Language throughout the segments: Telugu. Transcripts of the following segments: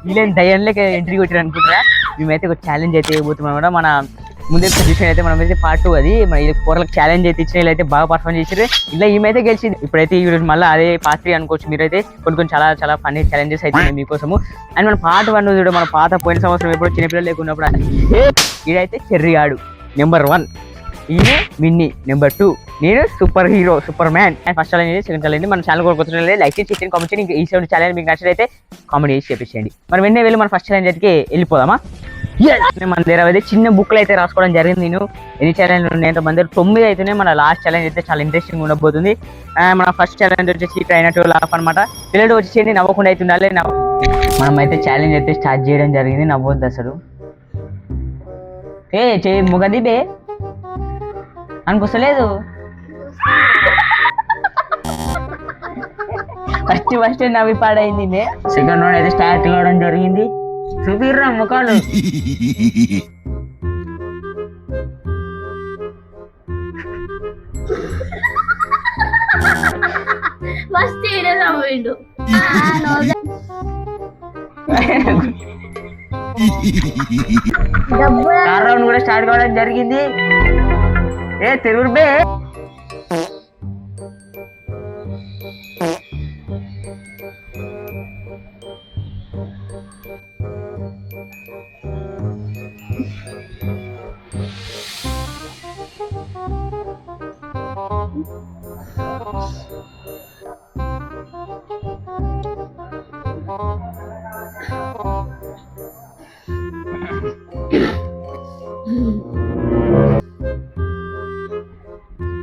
వీళ్ళని దయ్యంలోకి ఎంట్రీ కొట్టారు అనుకుంటారా. మేమైతే ఒక ఛాలెంజ్ అయితే ఇవ్వబోతున్నాం అనమాట. మన ముందే పొజిషన్ అయితే మనం అయితే పార్ట్ 2 అది మన ఇది కూరలకు ఛాలెంజ్ అయితే ఇచ్చిన అయితే బాగా పర్ఫార్మ్ చేసారు. ఇలా ఈమెయితే గెలిచింది. ఇప్పుడైతే ఈ రోజు మళ్ళీ అదే పార్ట్ 3 అనుకోవచ్చు. మీరైతే కొన్ని చాలా చాలా ఫన్నీ ఛాలెంజెస్ అయితే మీకోసము. అండ్ మన పార్ట్ 1 చూడ మన పాత పోయిన సంవత్సరం ఎప్పుడు చిన్నపిల్లలు లేకున్నప్పుడు ఈడైతే చెర్రీ ఆడు నెంబర్ 1, ఈయన మిన్నీ నెంబర్ 2, నేను super hero super man. And first challenge second challenge మన ఛానల్ కొనుక్కొచ్చిన లైక్ చేసి కామెంట్ చేయండి. ఇంకా ఈ సెవెన్ ఛాలెంజ్ మీకు నచ్చినైతే కామెంట్ చేసి చెప్పేసేయండి. మనం వెంటనే వెళ్ళి మన ఫస్ట్ ఛాలెంజ్ అయితే వెళ్ళిపోదామా. మన దగ్గర అయితే చిన్న బుక్లు అయితే రాసుకోవడం జరిగింది. నేను ఎన్ని ఛాలెంజ్ ఉన్నాయి మన దగ్గర 9 అయితేనే మన లాస్ట్ ఛాలెంజ్ అయితే చాలా ఇంట్రెస్టింగ్ ఉండబోతుంది. మన ఫస్ట్ ఛాలెంజ్ వచ్చేసి ట్రైనర్ టు లాఫ్ అనమాట. పిల్లలు వచ్చేసి నవ్వకుండా అయితే ఉండాలి. మనం అయితే ఛాలెంజ్ అయితే స్టార్ట్ చేయడం జరిగింది. నవ్వొద్దు అసలు. చేయి ముగదిబే అనుకొస్తలేదు. ఫస్ట్ నవ్వి పాడైంది. సెకండ్ రౌండ్ అయితే స్టార్ట్ కావడం జరిగింది. చూపిర్రా ముఖాలు. థర్డ్ రౌండ్ కూడా స్టార్ట్ కావడం జరిగింది. తెలుగు బే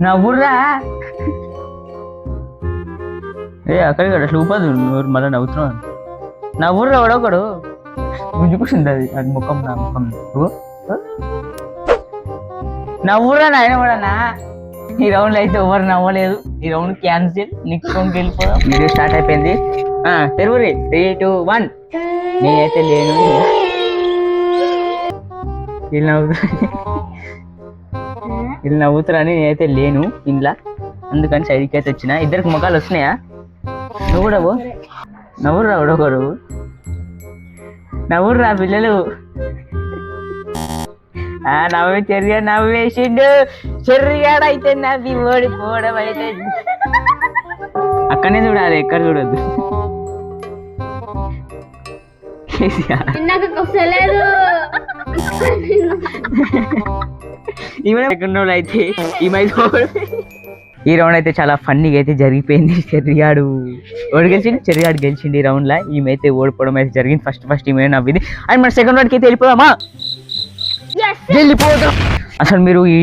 నవ్వుర్రా. అక్కడికి అట్లా ఊపదు. మళ్ళీ నవ్వుతున్నావు. నవ్వుర్రా ఒకడు గుంజుకుంటుంది అది ముఖం. నా ముఖం నవ్వురా నాయన కూడా. ఈ రౌండ్ లో అయితే ఎవరు నవ్వలేదు. ఈ రౌండ్ క్యాన్సిల్. నెక్స్ట్ రౌండ్కి వెళ్ళిపోదాం. వీడియో స్టార్ట్ అయిపోయింది. తెరువురి 3, 2, 1. నేనైతే లేను. వీళ్ళు నవ్వుతారని నేనైతే లేను ఇంట్లో. అందుకని సైడ్కి అయితే వచ్చిన. ఇద్దరికి ముఖాలు వస్తున్నాయా? నువ్వు కూడా నవ్వుర్రా ఒకడు. నవ్వుర్రా పిల్లలు. నవ్వే చెర్రిగా నవ్వేసిండు. చెర్రిగాడు అయితే నవ్వి ఓడిపోవడం అయితే అక్కడనే చూడాలి, ఎక్కడ చూడొద్దు. అయితే ఈ రౌండ్ అయితే చాలా ఫన్నీగా అయితే జరిగిపోయింది. చెర్రిగాడు గెలిచిండు. చెర్రిగాడు గెలిచిండు ఈ రౌండ్ లా. ఈమెయితే ఓడిపోవడం అయితే జరిగింది. ఫస్ట్ ఈమె నవ్వింది. అండ్ మన సెకండ్ రౌండ్కి అయితే వెళ్ళిపోదామా. వెళ్ళిపోదాం. అసలు మీరు ఈ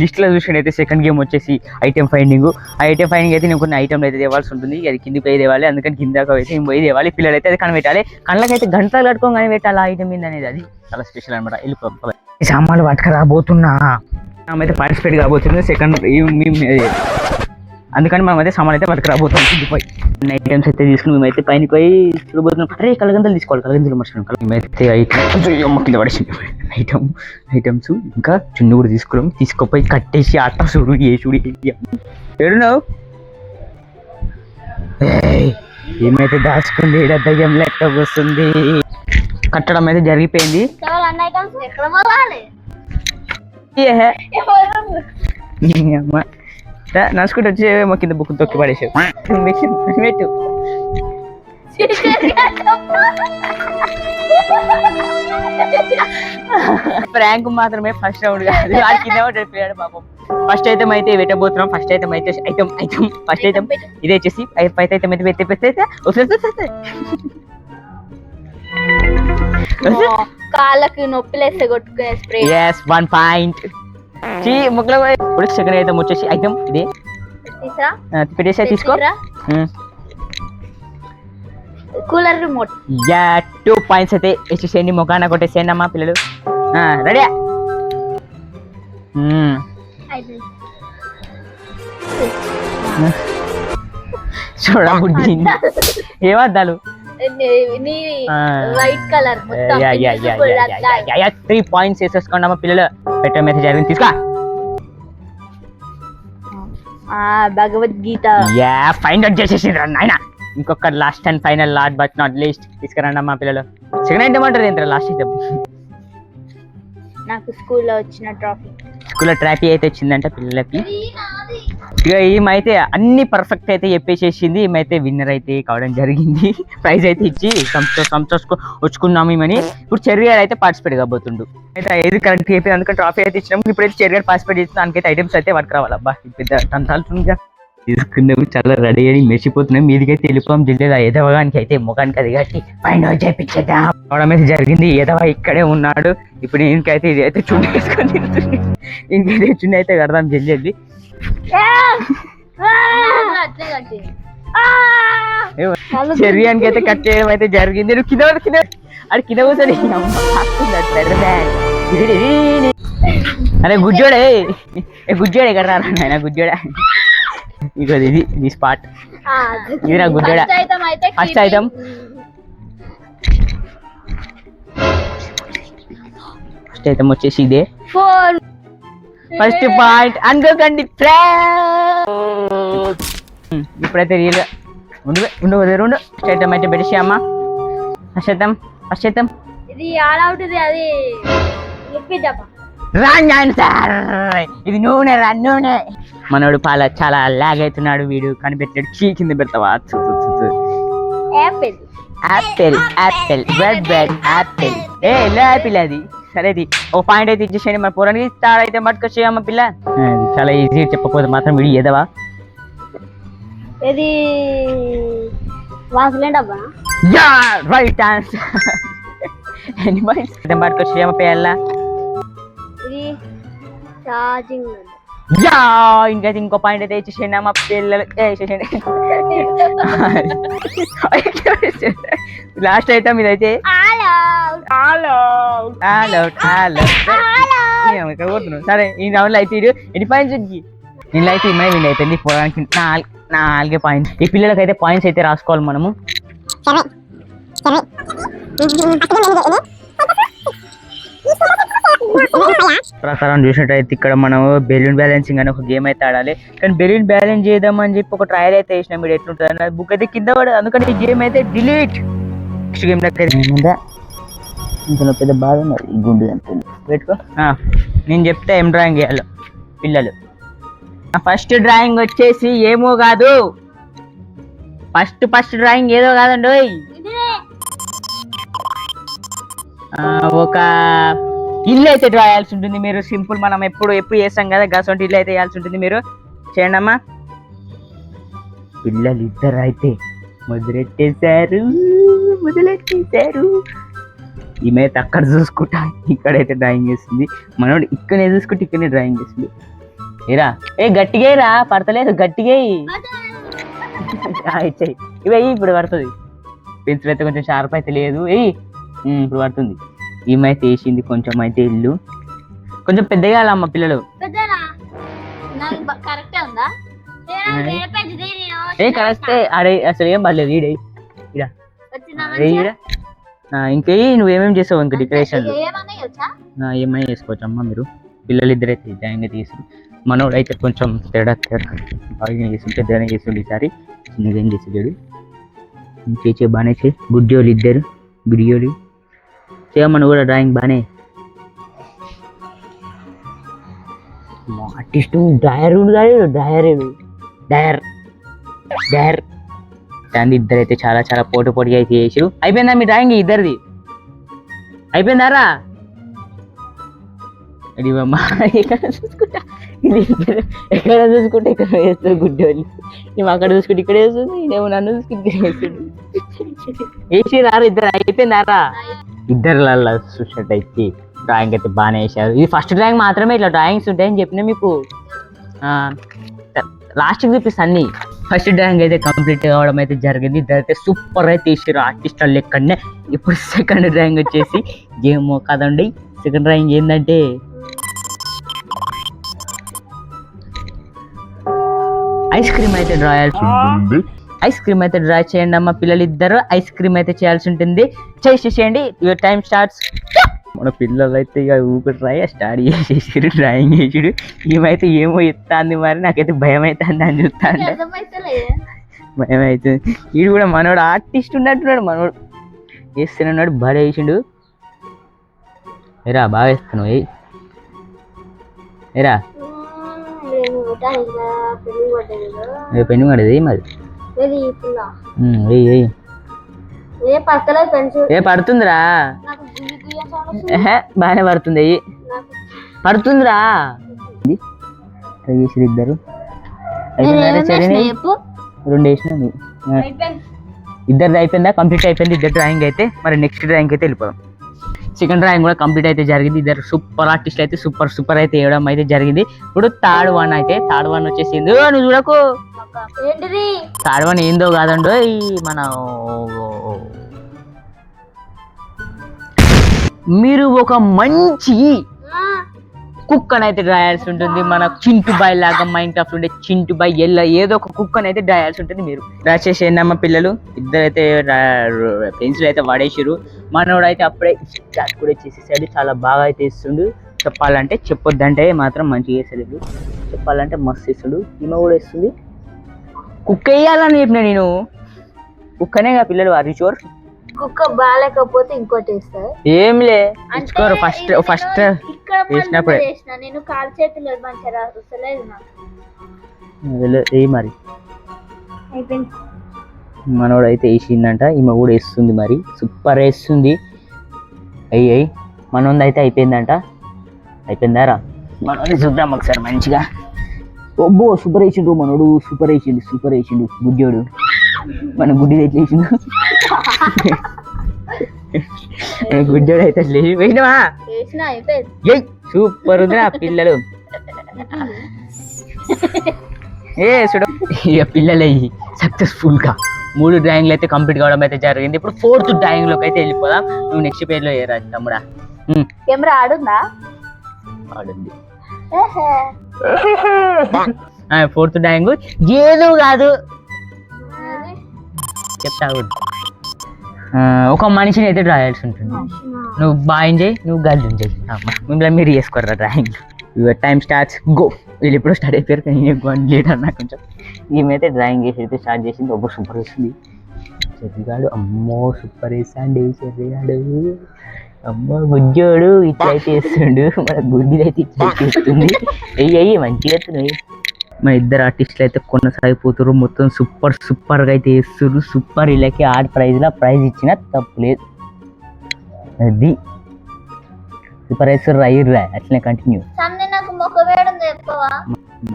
లిస్ట్ లో చూసినట్టయితే సెకండ్ గేమ్ వచ్చేసి ఐటమ్ ఫైండింగ్. ఆ ఐటమ్ ఫైండింగ్ అయితే నేను కొన్ని ఐటమ్లు అయితే తేవాల్సి ఉంటుంది. అది కిందికి పోయి తేవాలి. అందుకని కిందకి అయితే నేను పోయి తేవాలి. పిల్లలు అయితే అది కనిపెట్టాలి. కళ్ళకైతే గంటలు కట్టుకొని కనిపెట్టాలి ఆ ఐటమ్ మీద అనేది. అది చాలా స్పెషల్ అనమాట. వెళ్ళిపోతాం. సామాన్లు పట్టుకురాబోతున్నా. అయితే పార్టిసిపేట్ కాబోతుంది సెకండ్. అందుకని మనం అయితే సామాన్ అయితే పట్టుకురాబోతున్నాం. కిందిపోయి ఐటమ్స్ అయితే తీసుకుని మేమైతే పైన పోయి చూడబోతున్నాం. అరే కలగంతలు తీసుకోవాలి. కలగంతలు మర్చిపోయాం. మేమైతే కింద పడేసింది ఐటమ్స్. ఇంకా చున్ను కూడా తీసుకున్నాం. తీసుకుపోయి కట్టేసి ఆట చూడు ఏడున్నావు. ఏమైతే దాచుకుంది. దయ్యం లెక్క వస్తుంది. కట్టడం అయితే జరిగిపోయింది. నడుచుకుంటూ వచ్చి మా కింద బుక్ తొక్కి పడేసావు. పెట్టు. ర్యాంక్ మాత్రమే ఫస్ట్ రౌండ్ కాదు. కింద పడిపోయాడు పాపం. ఫస్ట్ ఐటమ్ అయితే పెట్టబోతున్నాం. ఫస్ట్ ఐటమ్ అయితే ఫస్ట్ ఐటమ్ ఇదే వచ్చేసి ఫస్ట్ ఐటమ్ అయితే కాళ్ళకి నొప్పిలేస్తే కొట్టుకునే స్ప్రే. yes 1 point. ముక్కలో ఇప్పుడు సెకండ్ ఐటమ్ వచ్చేసి ఐటమ్ ఇదే పెట్టేసా. తీసుకో. Cooler remote. 2 పాయింట్స్ అయితే వేసేసేయండి. ముఖాన కొట్టేసేయండి అమ్మా పిల్లలు. రెడీ. చూడబుడ్డి ఏమద్దాలు. వైట్ కలర్ 3 పాయింట్స్ వేసేసుకోండి అమ్మ పిల్లలు. పెట్టే మెసేజ్ జరిగింది. తీసుకో. భగవద్గీత. ఫైండ్ అవుట్ చేసేసిండ్రా నాయన. ఇంకొక last and final but not least తీసుకురండి మా పిల్లలు. సెకండ్ ఐటమ్ అంటారు ఏంటంటే లాస్ట్ ఐటమ్. నాకు స్కూల్లో వచ్చిన ట్రాఫీ. స్కూల్లో ట్రాఫీ అయితే వచ్చిందంట పిల్లలకి. ఇక ఈమైతే అన్ని పర్ఫెక్ట్ అయితే చెప్పేసేసింది. ఈమైతే విన్నర్ అయితే కావడం జరిగింది. ప్రైజ్ అయితే ఇచ్చి వచ్చుకున్నాము ఈమెని. ఇప్పుడు చెర్రీ అయితే పార్టిసిపేట్ కాబోతుండు. అయితే ఏది కరెక్ట్ అయిపోయింది, అందుకని ట్రాఫీ అయితే ఇచ్చినాము. ఇప్పుడైతే చెర్రీ పార్టిసిపేట్ చేస్తుంది. దానికైతే ఐటమ్స్ అయితే వర్క్ రావాలి. అబ్బా పెద్ద టంటాలుగా తీసుకున్నాము. చాలా రెడీ అని మెచ్చిపోతున్నాం. మీదికైతే వెళ్ళిపోయాం. జిల్లేదు ఆ ఎదవగానికి అయితే ముఖానికి అది కట్టి పైన చేపించేద్దాం అవడం అయితే జరిగింది. ఎదవ ఇక్కడే ఉన్నాడు. ఇప్పుడు ఇంకైతే ఇది అయితే చున్నీ వేసుకొని ఇంకైతే చున్నీ అయితే కడదాం జల్లి. చెర్యానికి అయితే కట్ చేయడం అయితే జరిగింది. కింద అది కింద కూర్చొని అరే గుజ్జోడే ఎక్కడ రారా నాయన గుజ్జోడా. ఇక ఇది స్పాట్. ఇది నా గుజ్జోడా ఫస్ట్ ఐటమ్. ఫస్ట్ ఐటమ్ వచ్చేసి ఇదే. ఫస్ట్ పాయింట్ అనుకోకండి. ఇప్పుడైతే రియల్ ఉండదు రెండు ఐటమ్ అయితే పెట్టేసామా. ఫస్ట్ ఐటమ్ ఇది ఆల్ అవుట్. అది ఇది నూనె నూనె. మనోడు చాలా లాగ్ అవుతున్నాడు. వీడు కనిపెట్టాడు. కీ కింద పెడతావా. యాపిల్ యాపిల్ అది సరేది. ఒక పాయింట్ అయితే ఇచ్చేసేయండి మన పూరానికి. స్టార్ అయితే మట్టుకొచ్చేయమ్మ పిల్ల. చాలా ఈజీ చెప్పకపోతే మాత్రం వీడు ఏదవా. ఇది రైట్ ఆన్సర్. పట్టుకొచ్చేయమ్మ పిల్ల. ఇంకైతే ఇంకో పాయింట్ అయితే ఇచ్చేసేయండి అమ్మ పిల్లలు. లాస్ట్ ఐటమ్ ఇదైతే. సరే ఈ రౌండ్ లో అయితే ఎన్ని పాయింట్స్ ఇంట్లో అయితే ఇమ్మాయి విన్ అయిపోయింది. పోవడానికి 4 పాయింట్స్. ఈ పిల్లలకి అయితే పాయింట్స్ అయితే రాసుకోవాలి మనము. ప్రకారం చూసినట్టయితే ఇక్కడ మనం బెలూన్ బ్యాలెన్సింగ్ అని ఒక గేమ్ అయితే ఆడాలి. కానీ బెలూన్ బ్యాలెన్స్ చేద్దామని చెప్పి ఒక ట్రయల్ అయితే వేసినాం. మీరు ఎట్లుంటుంది అన్న బుక్ అయితే కింద పడదు. అందుకని ఈ గేమ్ అయితే డిలీట్. నెక్స్ట్ గేమ్ ఇంకా పెద్ద బాధ ఉన్నది. ఈ గుండు పెట్టుకో. నేను చెప్తే ఏం డ్రాయింగ్ చేయాలి పిల్లలు. ఫస్ట్ డ్రాయింగ్ వచ్చేసి ఏమో కాదు. ఫస్ట్ డ్రాయింగ్ ఏదో కాదండి. ఒక ఇల్లు అయితే డ్రా చేయాల్సి ఉంటుంది. మీరు సింపుల్ మనం ఎప్పుడు చేస్తాం కదా గసంటి ఇల్లు అయితే వేయాల్సి ఉంటుంది. మీరు చేయండి అమ్మా. పిల్లలు ఇద్దరు అయితే మొదలెట్టేశారు. ఈమె అయితే అక్కడ చూసుకుంటా ఇక్కడైతే డ్రాయింగ్ చేస్తుంది. మనోడు ఇక్కడనే చూసుకుంటే ఇక్కడనే డ్రాయింగ్ చేస్తుంది. ఏరా గట్టిగా రా పడతలేదు. గట్టిగా ఇచ్చాయి. ఇవి ఇప్పుడు పడుతుంది. పెన్సిల్ అయితే కొంచెం షార్ప్ అయితే లేదు. ఇప్పుడు పడుతుంది. ఈమైతే వేసింది కొంచెం అయితే ఇల్లు కొంచెం పెద్దగా అమ్మ పిల్లలు. కరెక్టే. అడే అసలు ఏం పర్లేదు. ఇంకా నువ్వేమేమి చేసావు ఇంకా డెకరేషన్ ఏమైనా చేసుకోవచ్చు అమ్మా. మీరు పిల్లలు ఇద్దరైతే డ్రాయింగ్ తీసుకుని మనోడు అయితే కొంచెం తేడా బాగా చేసి పెద్దగానే చేస్తుండే. ఈసారి చిన్నగా ఏం చేసేవాడు. చేసే బాగానే చే. గుడ్డోళ్ళు ఇద్దరు బిడియోళ్ళు చేయమని కూడా డ్రాయింగ్ బాగానే. ఆర్టిస్టు డయర్ ఇద్దరైతే చాలా పోటీగా అయితే చేసారు. అయిపోయిందా మీ డ్రాయింగ్ ఇద్దరిది? అయిపోయిందారా? ఎక్కడ చూసుకుంటా ఇక్కడ వేస్తారు గుడ్డోళ్ళు. మేము అక్కడ చూసుకుంటే ఇక్కడ వేస్తుంది. నేను నన్ను చూసుకుంటే ఇక్కడ వేస్తుంది. వేసి రారు ఇద్దరు. అయిపోయిందారా? ఇద్దరులలో చూసినట్టయితే డ్రాయింగ్ అయితే బాగానే వేసారు. ఇది ఫస్ట్ డ్రాయింగ్ మాత్రమే ఇట్లా డ్రాయింగ్స్ ఉంటాయని చెప్పినా మీకు. లాస్ట్కి చూపిస్తా అన్ని. ఫస్ట్ డ్రాయింగ్ అయితే కంప్లీట్ కావడం అయితే జరిగింది. ఇద్దరైతే సూపర్ అయితే వేసారు ఆర్టిస్టుల లెక్కనే. ఇప్పుడు సెకండ్ డ్రాయింగ్ వచ్చేసి గేమ్ కాదండి. సెకండ్ డ్రాయింగ్ ఏంటంటే ఐస్ క్రీమ్ అయితే డ్రా చేయాల్సి ఉంటుంది. ఐస్ క్రీమ్ అయితే డ్రా చేయండి అమ్మ పిల్లలు ఇద్దరు. ఐస్ క్రీమ్ అయితే చేయాల్సి ఉంటుంది. చేసేసేయండి. Your time starts. మన పిల్లలు అయితే ఇక ఊపిరి ట్రై స్టార్ట్ చేసేసారు. డ్రాయింగ్ చేసాడు. ఏమైతే ఏమో ఎత్తాంది. మరి నాకైతే భయం అవుతుంది అని చూస్తా. భయమవుతుంది. వీడు కూడా మనోడు ఆర్టిస్ట్ ఉన్నట్టున్నాడు, మనోడు వేస్తున్నాడు, బాగా వేసిండు. ఏరా బాగా వేస్తున్నావు, ఏరా పెన్ను పడేది మరి ఏ పడుతుందిరా, బాగానే పడుతుంది, పడుతుందిరా. ఇద్దరు రెండు వేసిన ఇద్దరిది అయిపోయిందా, కంప్లీట్ అయిపోయింది ఇద్దరు డ్రాయింగ్ అయితే. మరి నెక్స్ట్ డ్రాయింగ్ అయితే వెళ్ళిపోదాం. సెకండ్ డ్రాయింగ్ కూడా కంప్లీట్ అయితే జరిగింది. ఇద్దరు సూపర్ ఆర్టిస్ట్ అయితే సూపర్ అయితే వేయడం అయితే జరిగింది. ఇప్పుడు థర్డ్ వన్ వచ్చేసింది. నువ్వు చూడకు, థర్డ్ వన్ ఏందో కాదండో, మన మీరు ఒక మంచి కుక్కని అయితే డ్రాయాల్సి ఉంటుంది. మన చింటు బాయ్ లాగా మైండ్ క్రాఫ్ట్ ఉండే చింటు బాయ్ ఎల్ల ఏదో ఒక కుక్కని అయితే డ్రాయాల్సి ఉంటుంది. మీరు డ్రా చేసేయండి అమ్మ పిల్లలు. ఇద్దరైతే పెన్సిల్ అయితే వాడేసారు. మనోడు అయితే అప్పుడే స్టార్ట్ కూడా చేసేసాడు. చాలా బాగా అయితే ఇస్తుండు. చెప్పాలంటే చెప్పొద్దంటే మాత్రం మంచిగా వేసలేదు, చెప్పాలంటే మస్తు ఇస్తుడు. ఈమె కూడా ఇస్తుంది. కుక్క వేయాలని చెప్పిన నేను, కుక్కనేగా పిల్లలు అరిచోర్. కుక్క బాగాలేకపోతే ఇంకోటి వేస్తారు. ఏంలే ఫస్ట్ వేసినప్పుడే నేను కాలు చేతులు మంచిగా వస్తలేదు మరి. మనోడు అయితే వేసిందంట, ఈమె కూడా వేస్తుంది. మరి సూపర్ వేస్తుంది. అయ్యి మనోంది అయితే అయిపోయిందంట. అయిపోయిందారా? మనోడి చూద్దాం ఒకసారి మంచిగా. ఓబ్బో సూపర్ వేసిండు మనోడు, సూపర్ వేసిండు గుడ్డోడు. మన గుడ్డి ఎట్లా వేసిండు, గుడ్డోడు అయితే పోయినావా? సూపర్ ఉంది నా పిల్లలు. చూడ ఇక పిల్లలు అయ్యి సక్సెస్ఫుల్ గా 3 డ్రాయింగ్లు అయితే కంప్లీట్ కావడం అయితే జరిగింది. ఇప్పుడు 4th డ్రాయింగ్ లోకి అయితే వెళ్ళిపోదాం. నువ్వు నెక్స్ట్ పేజ్ లో ఏరా తమ్ముడా? కెమెరా ఆడుంది. 4th డ్రాయింగ్ ఏదో కాదు చెప్తావు. ఒక మనిషిని అయితే డ్రా చేయాల్సి ఉంటుంది. నువ్వు బాగా చేయి, నువ్వు గల్లు చేయి. మిమ్మల్ని మీరు చేసుకోరా drawing. Your time starts go. వీళ్ళు ఎప్పుడో స్టార్ట్ అయిపోయారు కానీ లేట్ అన్నా కొంచెం. ఈమెయితే డ్రాయింగ్ చేసి అయితే స్టార్ట్ చేసింది. ఒబ్బో సూపర్ వేసింది. చెర్రిగాడు అమ్మో సూపర్ వేసాండి. చెర్రిగాడు అమ్మో గుజ్జోడు ఇట్లయితే వేస్తుండు. మన గుడ్డిది అయితే ఇట్లయితే వేస్తుంది. అయ్యి మంచిగా వేస్తున్నాయి. మన ఇద్దరు ఆర్టిస్టులు అయితే కొనసాగిపోతారు. మొత్తం సూపర్గా అయితే వేస్తున్నారు. సూపర్ వీళ్ళకి ప్రైజ్ ఇచ్చిన తప్పులేదు. అది సూపర్ వేస్తారు. అయ్యిర్రా అట్లనే కంటిన్యూ.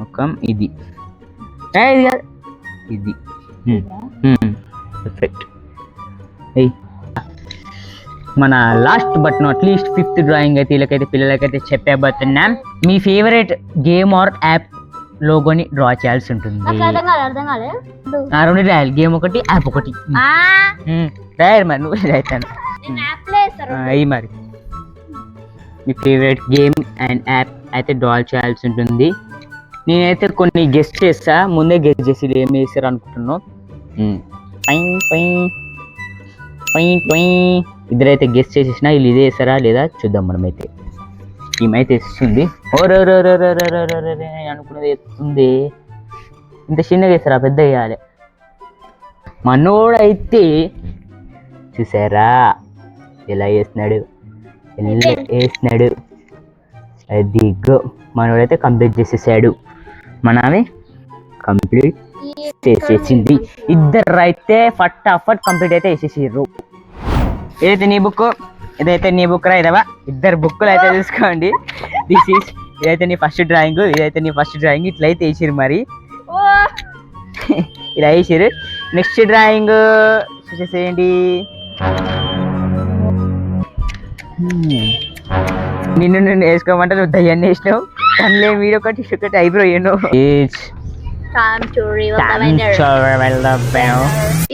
ముఖం ఇది ఇది పర్ఫెక్ట్. మన last but not least 5th drawing అయితే వీళ్ళకైతే పిల్లలకైతే చెప్పబోతున్నాం. మీ ఫేవరెట్ గేమ్ ఆర్ యాప్ లోగోని డ్రా చేయాల్సి ఉంటుంది. 2 రాయాలి, గేమ్ ఒకటి యాప్ ఒకటి. రాయాలి మరి, నువ్వు రాయితాను అయ్యి. మరి మీ ఫేవరెట్ గేమ్ అండ్ యాప్ అయితే డ్రా చేయాల్సి ఉంటుంది. నేనైతే కొన్ని గెస్ట్ చేస్తా, ముందే గెస్ట్ చేసి ఏం వేస్తారు అనుకుంటున్నావు. ఇద్దరైతే గెస్ట్ చేసేసిన వీళ్ళు ఇదే వేస్తారా లేదా చూద్దాం. మనమైతే ఈమైతే ఇస్తుంది. అనుకున్నది ఎత్తుంది. ఇంత చిన్నగా వేస్తారా, పెద్ద వేయాలి. మనోడైతే చూసారా ఎలా వేస్తున్నాడు. అదిగో మనోడైతే కంప్లీట్ చేసేసాడు. మనమే కంప్లీట్ చేసేసింది. ఇద్దరు అయితే ఫటాఫట్ కంప్లీట్ అయితే వేసేసారు. ఏదైతే నీ బుక్, ఇదైతే నీ బుక్ రా. ఇదవా ఇద్దరు బుక్కులు అయితే తీసుకోండి. ఇదైతే నీ ఫస్ట్ డ్రాయింగ్, ఇదైతే నీ ఫస్ట్ డ్రాయింగ్. ఇట్లయితే వేసారు. మరి ఇలా వేసారు. నెక్స్ట్ డ్రాయింగ్ చూసేసేయండి. నిన్ను వేసుకోమంటే నువ్వు దయ్యాన్ని వేసినావు. కన్నులే మీరు ఒకటి ఐబ్రో వేయను.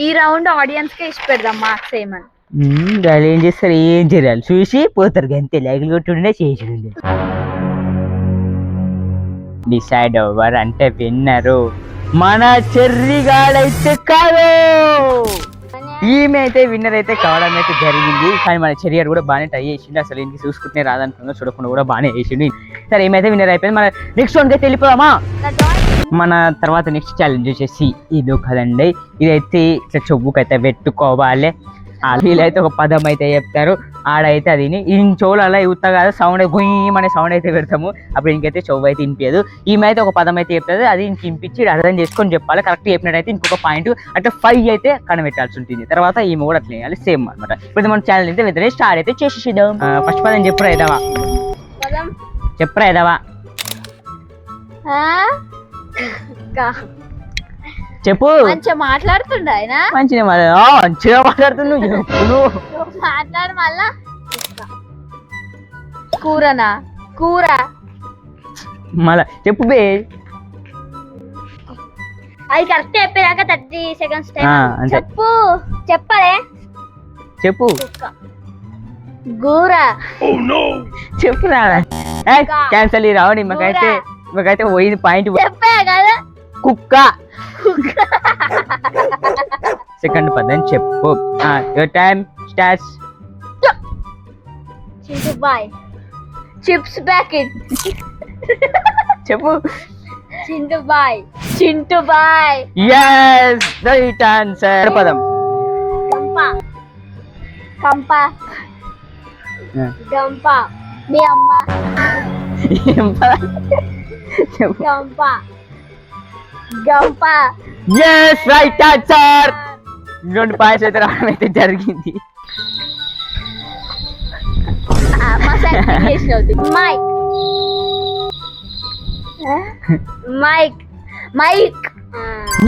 ఈ రౌండ్ ఆడియన్స్ కి ఇష్ట పెడదాం మార్క్స్ ఏమని. వాళ్ళు ఏం చేస్తారు, ఏం చేయాలి చూసి పోతారు. అంతే లైకులు కొట్టుండే చేసి డిసైడ్ అవ్వరు. అంటే విన్నరు మన చెర్రిగాడైతే కాదు. ఈమె అయితే విన్నర్ అయితే కావడం అయితే జరిగింది. కానీ మన చెరియర్ కూడా బాగానే ట్రై చేసిండు. అసలు ఇంటికి చూసుకుంటే రాదనుకున్నా, చూడకుండా కూడా బాగానే చేసిండు. సరే ఏమైతే విన్నర్ అయిపోయింది. మన నెక్స్ట్ వన్కి అయితే వెళ్ళిపోదామా? మన తర్వాత నెక్స్ట్ ఛాలెంజ్ వచ్చేసి ఇది కదండి. ఇదైతే ఇట్లా చెవుకైతే పెట్టుకోవాలి. వీళ్ళైతే ఒక పదం అయితే చెప్తారు, ఆడైతే అది చెవులు అలా ఇవుతా కదా సౌండ్ గుయ్యమనే సౌండ్ అయితే పెడతాము. అప్పుడు ఇంకైతే చెవు అయితే వినిపించదు. ఈమె అయితే ఒక పదం అయితే చెప్తుంది, అది ఇంక వినిపించి అర్థం చేసుకొని చెప్పాలి. కరెక్ట్ చెప్పినట్టయితే ఇంకొక పాయింట్ అంటే 5 అయితే కనబెట్టాల్సి ఉంటుంది. తర్వాత ఈమె కూడా అట్లా వేయాలి, సేమ్ అనమాట. ఇప్పుడు మన ఛానల్ అయితే వెంటనే స్టార్ట్ అయితే చేసేద్దాం. ఫస్ట్ పదం చెప్పురా ఏదావా, చెప్పురా ఏదావా, చెప్పు. మంచిగా మాట్లాడుతుండ ఆయన, మంచిగా మాట్లాడుతున్నావు. మాట్లాడు మళ్ళా. కూరనా, కూర. మళ్ళా చెప్పు బే. అది కరెక్ట్ చెప్పేదాకా 30 seconds టైం. అంతే. చెప్పు, చెప్పలే, చెప్పు. కూర. చెప్పు క్యాన్సల్ రావని మాకైతే పోయింది పాయింట్. చెప్పే కదా, కుక్క. సెకండ్ పదం చెప్పు. Your time starts. Chintu boy, chips packet. చెప్పు. Chintu boy, Chintu boy. yes right answer. పదం గంప, కంప, గంప. మీ అమ్మ. చెప్పు. గంప, గంప. yes right answer. 2 పాయింట్స్ అయితే రావడం అయితే జరిగింది. Mike, mike, mike.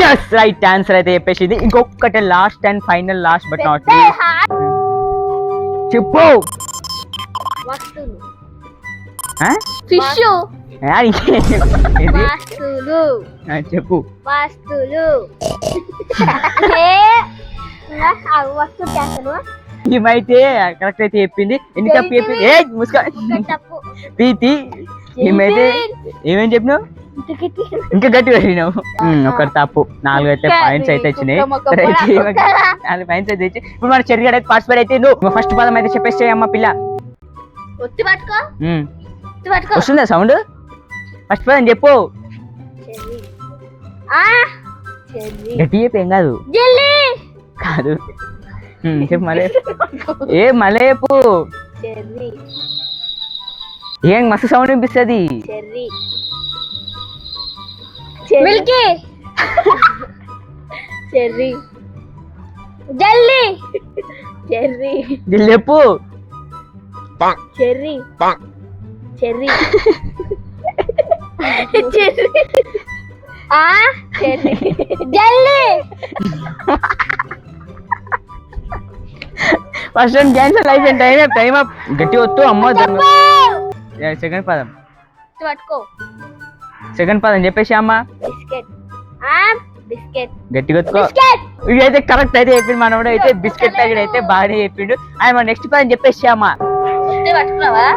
yes right answer అయితే చెప్పేసింది. ఇంకొకటి last and final, last but not చెప్పు. వస్తువులు, ఆ? ఫిష్. వస్తువులు, చెప్పు. వస్తువులు. వస్తువు క్యాన్సల్. ఏమైతే కరెక్ట్ అయితే చెప్పింది. ఎన్ని తప్పు చెప్పింది? ఏ ముసుకా ప్రీతి. ఏమైతే ఏమేం చెప్పినావు? ఇంకా గట్టి పెట్టినావు. ఒకటి తప్పు. 4 అయితే పాయింట్స్ అయితే వచ్చినాయి. 4 పాయింట్స్ అయితే వచ్చి ఇప్పుడు మన చెరిగాడు అయితే పార్టిసిపేట్ అయితే నువ్వు ఫస్ట్ పదం అయితే చెప్పేస్తే అమ్మ పిల్ల. వస్తుందా సౌండ్? ఫస్ట్ పదం చెప్పు. గట్టి చెప్పు, ఏం కాదు. కాదు చెప్పు మళ్ళీ. మళ్ళీ చెప్పు. ఏం మస్తు సౌండ్ వినిపిస్తుంది. మిల్కీ, చెర్రీ, జల్లి, చెర్రీ, చెప్పు. చెర్రీ, చెర్రీ, చెర్రీ, చెర్రీ, జల్లి. ఫస్ట్ క్యాన్సల్ అయిపోయింది. Time up. గట్టి వద్దు అమ్మ. సెకండ్ పదం పట్టుకో. సెకండ్ పదం చెప్పేసి అమ్మ. బిస్కెట్, బిస్కెట్, గట్టి కొట్టుకో. ఇదైతే కరెక్ట్ అయితే చెప్పిండు మనోడు. అయితే బిస్కెట్ ప్యాకెట్ అయితే బాగానే చెప్పిండు. ఆయన మన నెక్స్ట్ పదం చెప్పేసి అమ్మ. పట్టుకున్నావా?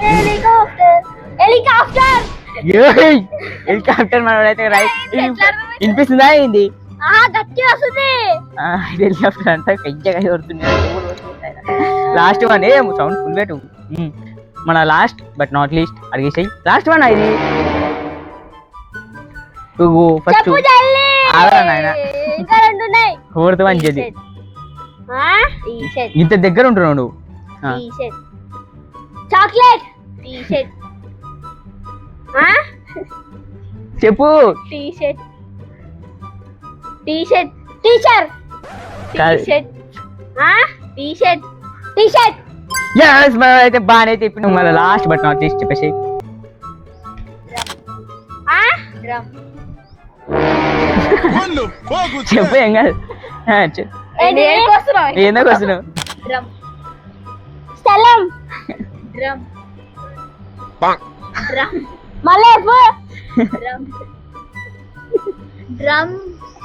Helicopter, helicopter. హెలికాప్టర్ మనోడు అయితే రైట్ వినిపిస్తుందా ఏంది? గట్టి వస్తుంది. హెలికాప్టర్ అంతా పెంచగా కొడుతుంది. లాస్ట్ వన్ ఏ సౌండ్ ఫుల్ పెట్టు. మన లాస్ట్ బట్ నాట్ లీస్ట్ అడిగేసాయి. లాస్ట్ వన్ ఇది. ఫస్ట్ ఫోర్త్ వన్ చేది. ఇంత దగ్గర ఉంటున్నావు నువ్వు. చాక్లెట్, చెప్పు. T-shirt, T-shirt, T-shirt, T-shirt, T-shirt, T-shirt. yes మనం అయితే బాగానే అయితే ఇప్పుడు మళ్ళీ లాస్ట్ బట్ నాట్ లీస్ట్ చెప్పేసి. చెప్పు ఏం కాదు. ఏందో వస్తున్నావు. స్థలం, డ్రమ్, డ్రమ్, మళ్ళీ డ్రమ్, డ్రమ్,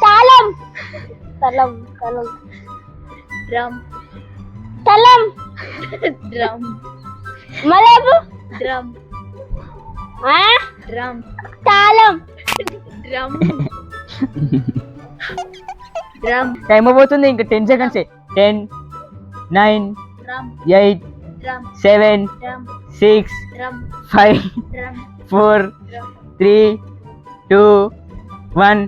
తాళం, తలం, తలం, డ్రమ్, తలం, డ్రమ్, మళ్ళీ డ్రమ్, డ్రమ్, తాళం, డ్రమ్, డ్రమ్ టైం అయిపోతుంది ఇంకా 10 seconds 10 9 drum 8 drum 7 drum 6 drum 5 drum 4 drum 3 2 1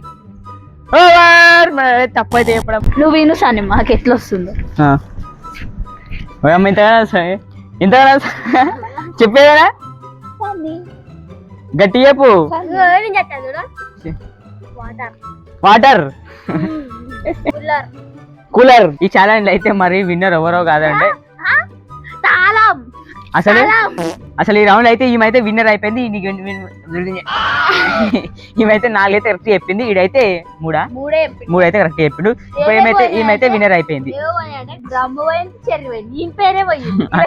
over. తప్పైతే చెప్పడం. నువ్వు విను సాని మాకు ఎట్లా వస్తుందో ఇంతగా చెప్పేదా గట్టి చెప్పు. Water cooler. ఈ ఛాలెంజ్ అయితే మరి విన్నర్ ఎవరో కాదండి. అసలు ఈ రౌండ్ అయితే ఈమెతే విన్నర్ అయిపోయింది. ఈమెతే 4 అయితే కరెక్ట్ చెప్పింది. ఈడైతే మూడైతే కరెక్ట్ చెప్పిండు. ఇప్పుడు ఈమెతే విన్నర్ అయిపోయింది.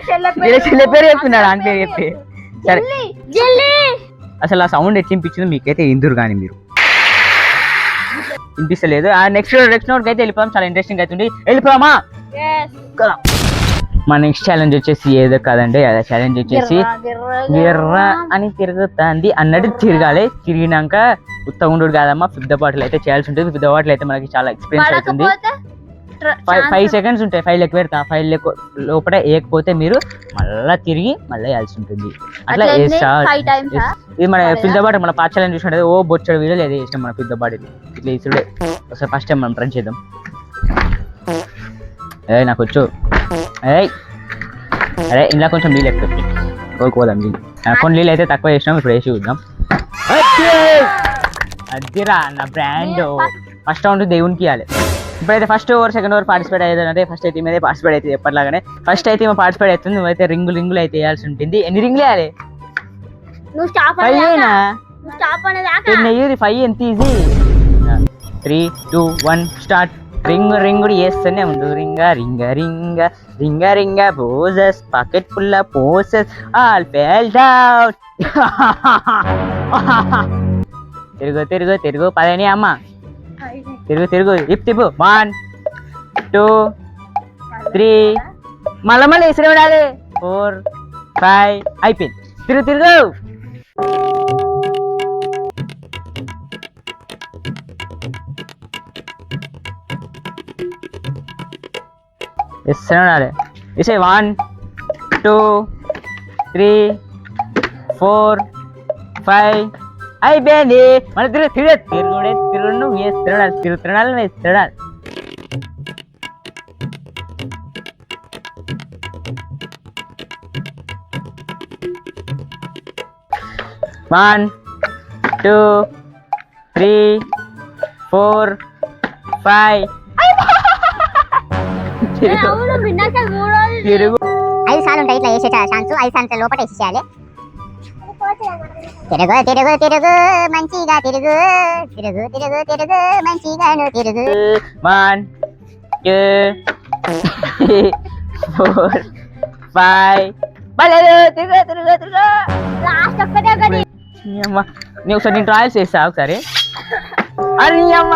చెల్లె పేరు చెప్తున్నాడు అని పేరు చెప్పి. సరే అసలు ఆ సౌండ్ ఎట్లా వినిపించిందో మీకైతే ఇందురు కానీ మీరు వినిపిస్తలేదు. ఆ నెక్స్ట్ నోట్ అయితే వెళ్ళిపోదాం. చాలా ఇంట్రెస్టింగ్ అవుతుంది. వెళ్ళిపోదామా? మా నెక్స్ట్ ఛాలెంజ్ వచ్చేసి ఏదో కాదండి. అదే ఛాలెంజ్ వచ్చేసి గిర్ర అని తిరుగుతుంది అన్నట్టు తిరగాలి. తిరిగినాక ఉత్తగుండు కాదమ్మా. 5th బాటిల్ అయితే చేయాల్సి ఉంటుంది. 5th బాటిల్ అయితే మనకి చాలా ఎక్స్పీరియన్స్ అవుతుంది. 5 సెకండ్స్ ఉంటాయి. 5 లెక్క పెడతా. 5 లోపల వేయకపోతే మీరు మళ్ళా తిరిగి మళ్ళీ వేయాల్సి ఉంటుంది. అట్లా ఇది మన 5th బాటిల్ మన పాత ఛాలెంజ్ చూసినట్టు ఓ బొచ్చడు వీడియోలు ఏదో చేసినాం మన 5th బాటిల్. ఇట్లా ఇసుడే ఒకసారి ఫస్ట్ టైం మనం ట్రై చేద్దాం. నాకు వచ్చు. అరే ఇలా కొంచెం నీళ్ళు ఎక్కువ కోరుకోదాం. కొన్ని నీళ్ళు అయితే తక్కువ చేసినాం. ఇప్పుడు వేసి చూద్దాం. అదిరా నా బ్రాండ్. ఫస్ట్ రౌండ్ దేవునికి ఇవ్వాలి. ఇప్పుడైతే first over second over participate అయ్యేదంటే ఫస్ట్ అయితే మీద పార్టిసిపేట్ అయితే ఎప్పటిలాగానే ఫస్ట్ అయితే ఏమో పార్టిసిపేట్ అవుతుంది. నువ్వైతే రింగులు అయితే వేయాల్సి ఉంటుంది. ఎన్ని రింగులు వేయాలి? 5 ఎంత ఈజీ. 3 2 1 స్టార్ట్. రింగుడు వేస్తూనే ఉండు. Ring a roses pocket full posies all fell down. తిరుగు పదని అమ్మ. తిరుగు తిప్పు. 1 2 3 మళ్ళీ ఇసురు ఉండాలి. 4 5 అయిపోయింది. తిరుగు ఇస్తున్నాడు. ఇసే 1 2 3 4 5 అయిపోయింది. మళ్ళీ తిరుగుడు వేస్తున్నాడు. తిరుగుతున్నాడు. 1 2 3 4 5 తిరుగు. 5 సార్లు ఉంటాయి ఇట్లా వేసే ఛాన్స్. 5 సార్లు లోపల వేసేయాలి. తిరుగు మంచిగా తిరుగు మంచిగా తిరుగు. 1 2 3 4 5 తిరుగు. నేను ఒకసారి నేను ట్రయల్స్ చేస్తా ఒకసారి. అని అమ్మ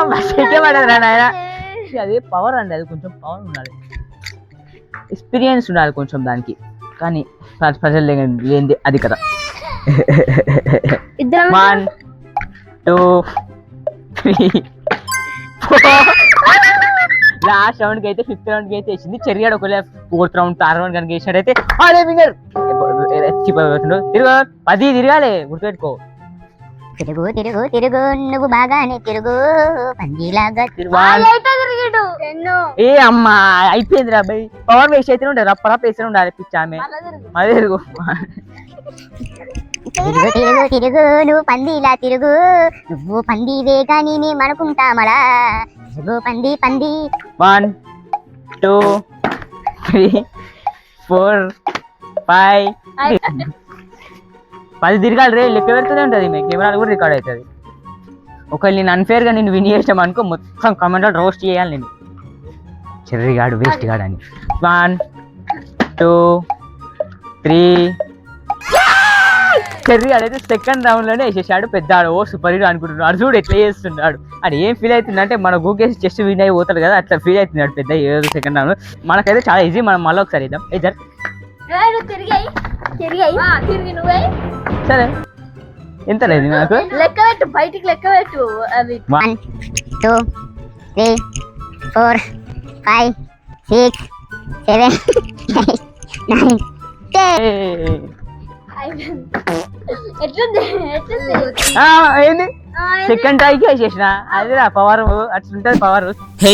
పడదురా నాయన. అది పవర్ అండి. అది కొంచెం పవర్ ఉండాలి. ఎక్స్పీరియన్స్ ఉండాలి కొంచెం దానికి. కానీ ప్రజలు లేనిది అది కదా. 1 2 3 4 లాస్ట్ రౌండ్ కి అయితే 5th రౌండ్ కి అయితే వేసింది. చెరిగాడు ఒకవేళ 4th రౌండ్ 3rd రౌండ్ కనుక వేసినట్టయితే అరే ఫింగర్ తిరుగు 10 తిరగాలి. గుర్తుపెట్టుకో. తిరుగు నువ్వు బాగానే తిరుగు పందిలాగా. ఏ అమ్మా అయిపోయింది రా బై. పవర్ వేస్ట్ అయితే ఉండే రప్ప వేస్తూనే ఉండాలి. పిచ్చామె మళ్ళీ తిరుగు. తిరుగు నువ్వు పందిలా తిరుగు. నువ్వు పందివే కానీ మేము అనుకుంటామలా. తిరుగు పంది 1 2 3 4 5 10 తిరగాలి రే. లెక్క పెడుతూనే ఉంటుంది. మీ కెమెరాలు కూడా రికార్డ్ అవుతుంది. ఒకవేళ నేను అన్ఫేర్గా నేను విన్ చేసాం అనుకో మొత్తం కామెంట్లో రోస్ట్ చేయాలి. నేను చెర్రిగాడు వేస్ట్ గాడు అని. 1 2 3 చెర్రిగాడు అయితే సెకండ్ రౌండ్ లోనే వేసేసాడు. పెద్దాడు ఓ సూపర్ హీరో అనుకుంటున్నాడు. చూడు ఎట్లా చేస్తున్నాడు. అది ఏం ఫీల్ అవుతుందంటే మన గూకేసి చెస్ట్ విన్ అయి పోతాడు కదా అట్లా ఫీల్ అవుతున్నాడు పెద్ద ఏదో సెకండ్ రౌండ్. మనకైతే చాలా ఈజీ. మనం మళ్ళీ ఒకసారి ఇద్దాం. సరే ఎంత లేదు నాకు లెక్క పెట్టు. బయటికి లెక్క పెట్టు. 1 2 3 4 5 6 7 8 9 10 ఏంది సెకండ్ ట్రైకి వేసేసిన అదే పవర్ అట్లుంటది పవర్. హే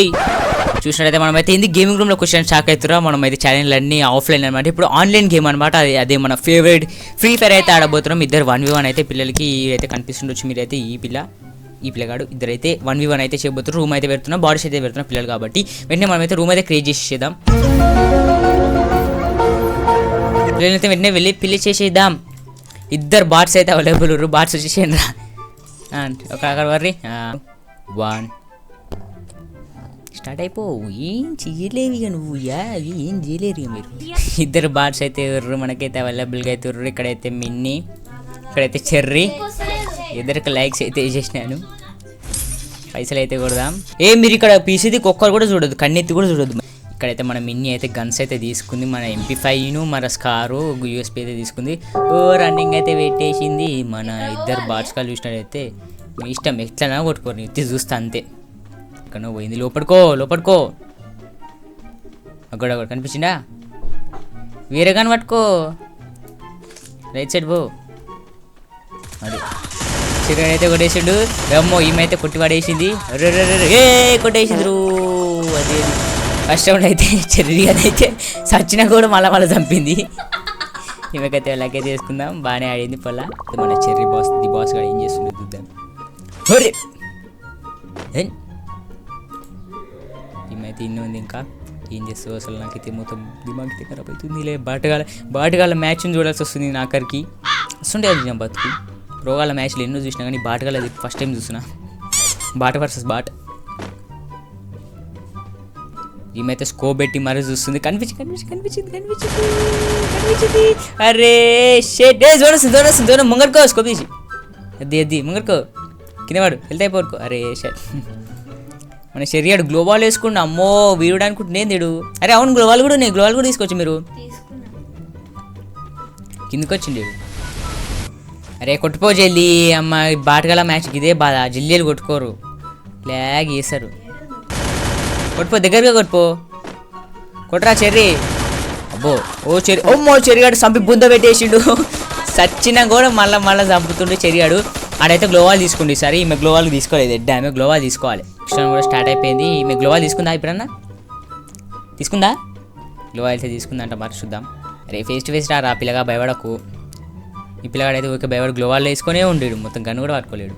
చూసినట్టయితే మనమైతే ఏంది గేమింగ్ రూమ్లో క్వశ్చన్ షాక్ అవుతురా. మనమైతే ఛానల్ అన్ని ఆఫ్లైన్ అనమాట. ఇప్పుడు ఆన్లైన్ గేమ్ అనమాట. అదే మన ఫేవరెట్ ఫ్రీ ఫైర్ అయితే ఆడబోతున్నాం. ఇద్దరు 1v1 అయితే పిల్లలకి అయితే కనిపిస్తుండొచ్చు. మీరైతే ఈ పిల్లగాడు ఇద్దరైతే 1v1 అయితే చేయబోతున్నారు. రూమ్ అయితే పెడుతున్నాం, బాడీస్ అయితే పెడుతున్నాం పిల్లలు కాబట్టి. వెంటనే మనమైతే రూమ్ అయితే క్రియేట్ చేసేద్దాం. పిల్లలైతే వెంటనే వెళ్ళి పిల్లి చేసేద్దాం. ఇద్దరు బాట్స్ అయితే అవైలబుల్ ఉన్నారు. బాట్స్ వచ్చేసేయండి రా. ఒక అక్కడ వర్రి 1 స్టార్ట్ అయిపో. ఏం చేయలేవు ఇక నువ్వు ఏం చేయలేరు ఇక మీరు. ఇద్దరు బాట్స్ అయితే ఉర్రు మనకైతే అవైలబుల్గా అయితే ఉర్రు. ఇక్కడైతే మిన్నీ, ఇక్కడైతే చెర్రీ. ఇద్దరికి లైక్స్ అయితే వేసేసినాను. పైసలు అయితే కొడదాం. మీరు ఇక్కడ పీసీది ఒక్కరు కూడా చూడదు, కన్నెత్తి కూడా చూడదు. ఇక్కడైతే మన మిన్నీ అయితే గన్స్ అయితే తీసుకుంది. మన MP5ను మన స్కారు USB అయితే తీసుకుంది. రన్నింగ్ అయితే పెట్టేసింది. మన ఇద్దరు బాట్స్ కాల్ చూసినట్టయితే మీ ఇష్టం ఎట్లనా కొట్టుకోరు, ఎత్తి చూస్తా అంతే. ఇక్కడ పోయింది. లోపడుకో అక్కడ కనిపించిందా? వేరే కానీ పట్టుకో. రైట్ సైడ్ పో. అది చిరుగడ అయితే కొట్టేసిండు. అమ్మో ఈమెయితే కొట్టి పడేసింది. కొట్టేసిండ్రు. అది ఫస్ట్ రౌండ్ అయితే చెర్రీగానే అయితే సచ్చినా కూడా మళ్ళీ చంపింది. ఈమెకైతే అలాగే చేసుకుందాం. బాగానే ఆడింది పొల్ల. మన చెర్రీ బాస్ గారు ఏం చేస్తుండే చూద్దాం. ఈమెయితే ఇన్ని ఉంది. ఇంకా ఏం చేస్తావు అసలు? నాకైతే మొత్తం దిమాగ్ ఖరాబ్ అవుతుంది. లే బాటగాళ్ళ మ్యాచ్ని చూడాల్సి వస్తుంది. నాకరికి వస్తుండే అది నేను బతుకు. ప్రోగాళ్ళ మ్యాచ్లు ఎన్నో చూసినా కానీ బాటగాళ్ళ ఫస్ట్ టైం చూస్తున్నా. బాట వర్సెస్ బాట్. ఈమెయితే స్కోప్ పెట్టి మరీ చూస్తుంది. కనిపించింది. అరే షేట్ దూరం ముంగడుకో. స్కోప్ తీసి అది ముంగడుకో. కిందవాడు వెళ్తే అయిపోడుకో. అరే షేట్ మన శరీరాడు గ్లోబాల్ వేసుకుంటా. అమ్మో వీడు అనుకుంటున్నాను తీడు. అరే అవును గ్లోబాల్ కూడా ఉన్నాయి. గ్లోబాల్ కూడా తీసుకోవచ్చు మీరు. కిందకి వచ్చింది. అరే కొట్టుపో జల్లి. అమ్మ బాటగల మ్యాచ్కి ఇదే బాధ. జిల్లీలు కొట్టుకోరు, లాగ్ వేస్తారు. కొట్టుపో, దగ్గరగా కొట్టురా చెర్రీ. అబ్బో చెర్రీ. ఓమ్మో చెరిగాడు చంపి బుంద పెట్టేసిండు. సచ్చినా కూడా మళ్ళీ చంపుతుండే చెరిగాడు. ఆడైతే గ్లోవాల్ తీసుకోండి. సరే ఈమె గ్లోవాల్ తీసుకోలేదు. ఆమె గ్లోవాల్ తీసుకోవాలి. ఎక్స్ట్రా కూడా స్టార్ట్ అయిపోయింది. ఈమె గ్లోవాల్ తీసుకుందా? ఇప్పుడన్నా తీసుకుందా? గ్లోవాల్ అయితే తీసుకుందంట. మరి చూద్దాం. అరే ఫేస్ టు ఫేస్ రా పిల్లగా, భయపడకు. ఈ పిల్లగాడైతే ఊరికే భయపడి గ్లోవాల్ వేసుకునే ఉండేడు. మొత్తం గన్ను కూడా పట్టుకోలేడు.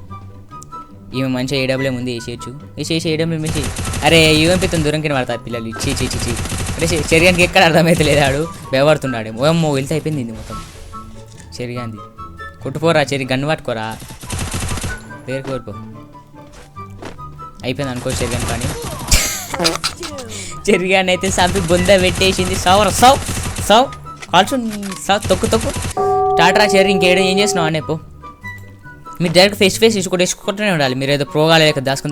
ఈమె మంచిగా ఏడబ్ల్యూ ముందు వేసేయచ్చు. ఏడబ్ల్యూ మంచి. అరే యూఎంపీతో దూరం కింద పడతారు పిల్లలు. ఇచ్చి అరే చెరిగానికి ఎక్కడ అర్థమైతే లేదాడు. భయపడుతున్నాడు. ఓమ్మో వెళ్తే అయిపోయింది ఇది మొత్తం. చెరిగాంది. కొట్టుపోరా చెరి, గన్ను పట్టుకోరా. పేరు కోరుకో. అయిపోయింది అనుకో చెరిగాను. కానీ చెరిగాని అయితే చంపి బొంద పెట్టేసింది. సౌ కాల్చు. తొక్కు స్టార్ట్ రా చెర్రీ. ఏం చేస్తున్నావు అనే పో. మీరు డైరెక్ట్ ఫేస్ టు ఫేస్ వేసుకుంటూనే ఉండాలి. మీరు ఏదో ప్రోగాలు లేక దాచుకుని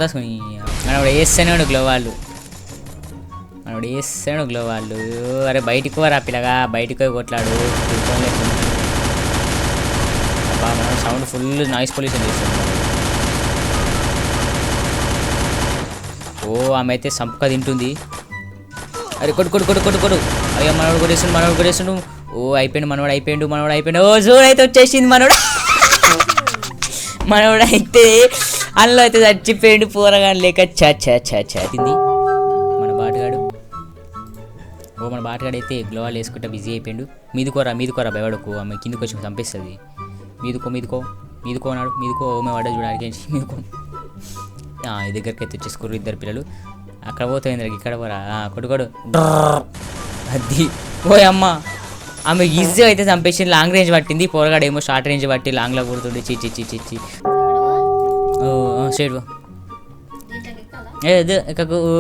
మనవాడు వేస్తేనే గ్లోవాళ్ళు. అరే బయటికి పోరా పిల్లగా, బయటికి పోయి కొట్లాడు. మనం సౌండ్ ఫుల్ నాయిస్ పొల్యూషన్ చేస్తుంది. ఆమె అయితే సంపక తింటుంది. అరే కొడు. అయ్యో మనవాడు కొట్టేస్తుండు. అయిపోయిండు మనవాడు. జోర్ అయితే వచ్చేసింది మనవాడు అయితే అందులో అయితే చచ్చిపోయిండు. పోరగాడు లేక తింది మన బాటగాడు. మన బాటగాడు అయితే గ్లోవాల్ వేసుకుంటా బిజీ అయిపోయిండు. మీదుకోరా భయపడకు. ఆమె కిందకి వచ్చి చంపేస్తుంది. మీదుకో అన్నాడు. ఓమే వాడ చూడాలి. మీదుకో. ఈ దగ్గరికి అయితే వచ్చేసుకోరు ఇద్దరు పిల్లలు. అక్కడ పోతుంది. ఇక్కడ పోరా. కొడుకోడు. అది అమ్మ. ఆమె ఈజీగా అయితే చంపేసింది. లాంగ్ రేంజ్ పట్టింది. పోరగాడు ఏమో షార్ట్ రేంజ్ పట్టి లాంగ్లో కొడుతుండే. చిచ్చి. స్ట్రేట్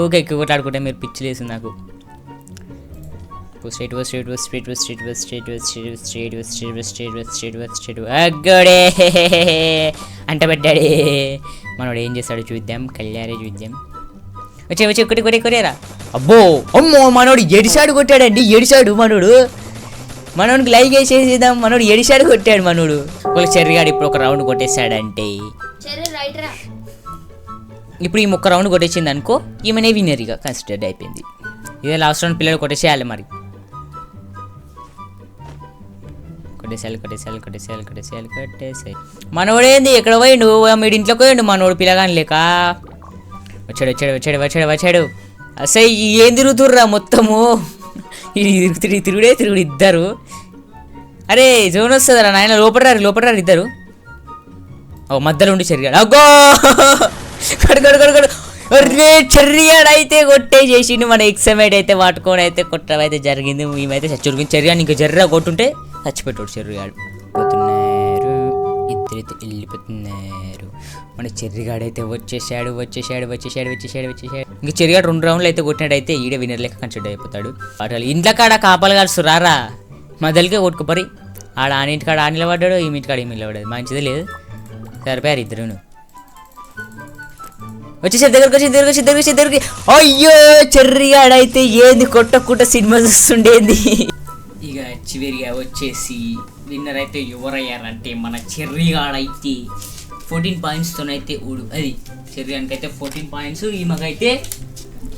ఓకే కొట్లాడుకుంటే మీరు పిచ్చి లేసింది నాకు. అగ్గడే అంట పెట్టాడే. మనోడు ఏం చేస్తాడు చూద్దాం. కళ్యాణే చూద్దాం. వచ్చి కొట్టేరా. అమ్మో మనోడు ఎడిసాడు కొట్టాడండి. మనోడికి లైక్ వేసేద్దాం. మనోడు ఎడిసాడు కొట్టాడు. మనోడు ఒక చెర్రిగాడు ఇప్పుడు ఒక రౌండ్ కొట్టేశాడంటే ఇప్పుడు ఈ ముక్క రౌండ్ కొట్టేసింది అనుకో ఈమెనే విన్నర్ ఇక కన్సిడర్డ్ అయిపోయింది. ఇదే లాస్ట్ రౌండ్ పిల్లలు కొట్టేసేయాలి మరి. కొట్టేసేయాలి. మనోడేంది ఎక్కడ పోయిండు? మీరు ఇంట్లోకి పోయిండు మనోడు పిల్లగాని లేక. వచ్చాడు. అసలు ఏం తిరుగుతుర్రా మొత్తము? తిరుగుడు ఇద్దరు. అరే జోన్ వస్తుందిరా నాయన, లోపలరారు ఇద్దరు. ఓ మధ్యలో ఉండి చెరిగాడు. అగ్గో కడు అరే చెర్రియాడైతే కొట్టేసేసిండు. మన ఎక్సమేట్ అయితే పట్టుకొని అయితే కొట్టడం అయితే జరిగింది. మేమైతే చచ్చురుకుని చెర్రియాడు ఇంకా జర్రా కొట్టుంటే చచ్చిపెట్టాడు చెర్రిగాడు. పోతున్నారు ఇద్దరైతే వెళ్ళిపోతున్నారు. మన చెర్రిగాడైతే వచ్చేసాడు. ఇంకా చెర్రిగాడు 2 రౌండ్లు అయితే కొట్టినట్టయితే ఈడ విన్నర్ లెక్క కన్సిడర్ అయిపోతాడు. అసలు ఇంట్లో కాడ కాపాలు కాల్సు రారా మధ్యలోకే కొట్టుకుపరి. ఆడ ఆనింటికాడ ఆ నిలబడ్డాడు, ఈ ఇంటికాడ ఈ నిలబడ్డాడు. మంచిదే లేదు, సరిపోయారు ఇద్దరును. వచ్చేసారి దగ్గరికి. అయ్యో చెర్రిగాడైతే ఏంది కొట్టకుండా సినిమా చూస్తుండేది. ఇక చివరిగా వచ్చేసి విన్నర్ అయితే ఎవరయ్యారంటే మన చెర్రిగాడైతే 14 పాయింట్స్తోనైతే అది చెర్రిగానికి అయితే 14 పాయింట్స్, ఈమెకైతే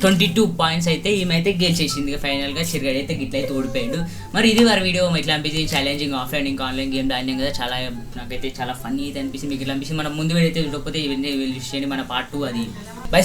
22 పాయింట్స్ అయితే ఈమెయితే గెలిచేసింది. ఫైనల్గా చెర్రిగాడు అయితే గిట్లయితే ఓడిపోయాడు. మరి ఇది వారి వీడియో. ఇట్లా అనిపించింది ఛాలెంజింగ్ ఆఫ్లైన్ ఇంకా ఆన్లైన్ గేమ్ ఆడినాం కదా, చాలా నాకైతే చాలా ఫన్నీ అయితే అనిపిస్తుంది. మీకు ఇట్లా అనిపిస్తుంది మన ముందు వీడియో అయితే చూడకపోతే ఇవన్నీ చేయండి మన పార్ట్ 2 అది బై.